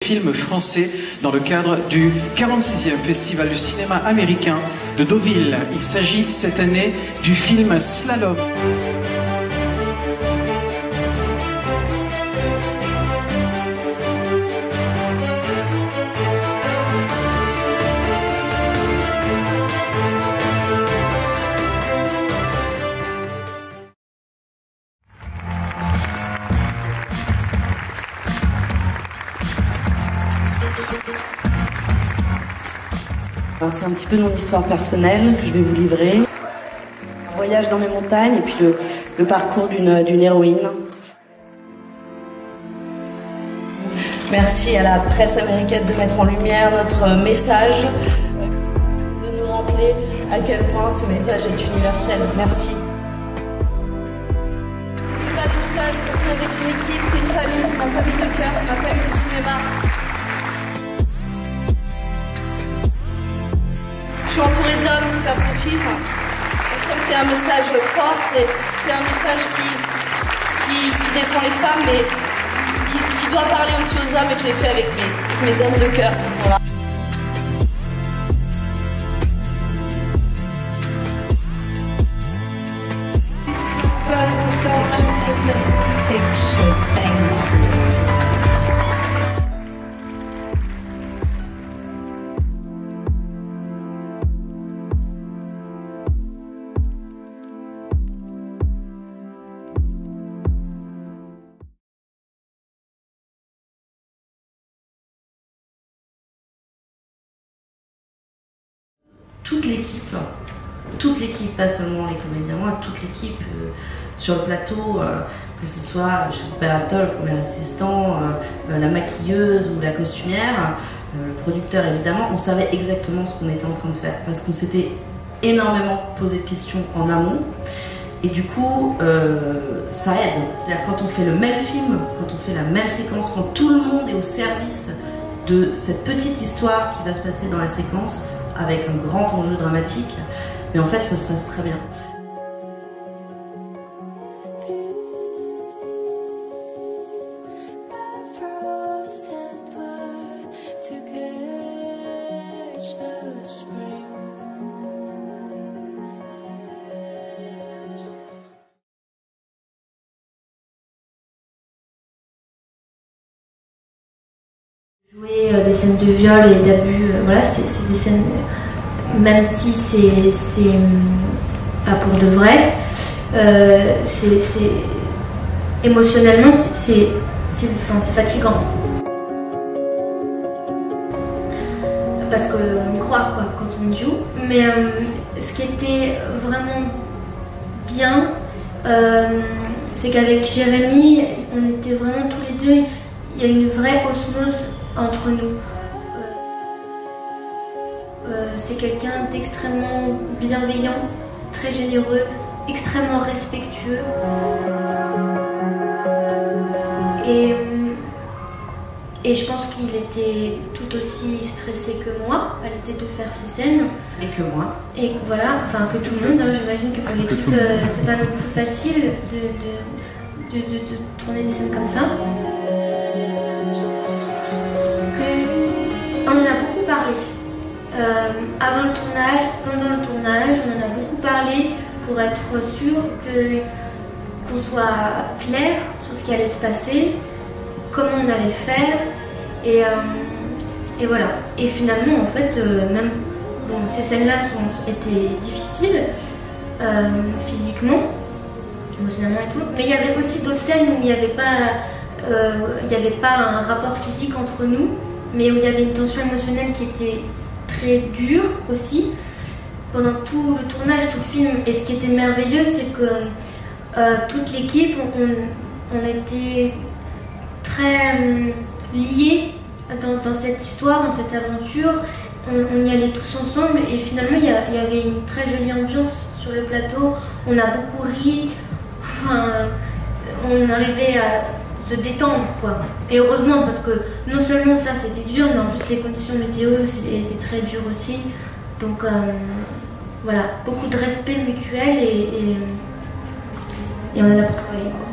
film français dans le cadre du 46e Festival du cinéma américain de Deauville. Il s'agit cette année du film Slalom. C'est un petit peu mon histoire personnelle que je vais vous livrer. Un voyage dans mes montagnes et puis le parcours d'une héroïne. Merci à la presse américaine de mettre en lumière notre message, de nous rappeler à quel point ce message est universel. Merci. Je ne suis pas tout seul, je suis avec une équipe, c'est une famille, c'est ma famille de cœur, c'est ma famille de cinéma. Je suis entourée d'hommes qui font ce film. Et comme c'est un message fort, c'est un message qui défend les femmes, mais qui doit parler aussi aux hommes et que j'ai fait avec mes hommes de cœur. Voilà. Toute l'équipe, pas seulement les comédiens, moi, toute l'équipe sur le plateau, que ce soit l'opérateur, le premier assistant, la maquilleuse ou la costumière, le producteur évidemment, on savait exactement ce qu'on était en train de faire parce qu'on s'était énormément posé de questions en amont et du coup ça aide. C'est-à-dire quand on fait le même film, quand on fait la même séquence, quand tout le monde est au service de cette petite histoire qui va se passer dans la séquence, avec un grand enjeu dramatique, mais en fait ça se passe très bien. Jouer des scènes de viol et d'abus, voilà, c'est des scènes, même si c'est pas pour de vrai, émotionnellement c'est fatigant. Parce qu'on y croit quoi, quand on joue. Mais ce qui était vraiment bien, c'est qu'avec Jérémy, on était vraiment tous les deux, il y a une vraie osmose entre nous. C'est quelqu'un d'extrêmement bienveillant, très généreux, extrêmement respectueux. Et je pense qu'il était tout aussi stressé que moi à l'idée de faire ces scènes. Et que moi. Et voilà, enfin que tout le monde, hein, j'imagine que pour l'équipe, c'est pas non plus facile de tourner des scènes comme ça. On en a beaucoup parlé. Avant le tournage, pendant le tournage, on en a beaucoup parlé pour être sûr qu'on soit clair sur ce qui allait se passer, comment on allait faire, et voilà. Et finalement, en fait, même bon, ces scènes-là étaient difficiles, physiquement, émotionnellement et tout, mais il y avait aussi d'autres scènes où il n'y avait pas un rapport physique entre nous, mais où il y avait une tension émotionnelle qui était très dure aussi pendant tout le tournage, tout le film. Et ce qui était merveilleux, c'est que toute l'équipe, on était très liés dans cette histoire, dans cette aventure. On y allait tous ensemble et finalement il y avait une très jolie ambiance sur le plateau. On a beaucoup ri, enfin, on arrivait à se détendre quoi. Et heureusement parce que non seulement ça c'était dur, mais en plus les conditions météo étaient très dures aussi. Donc voilà, beaucoup de respect mutuel et on est là pour travailler quoi.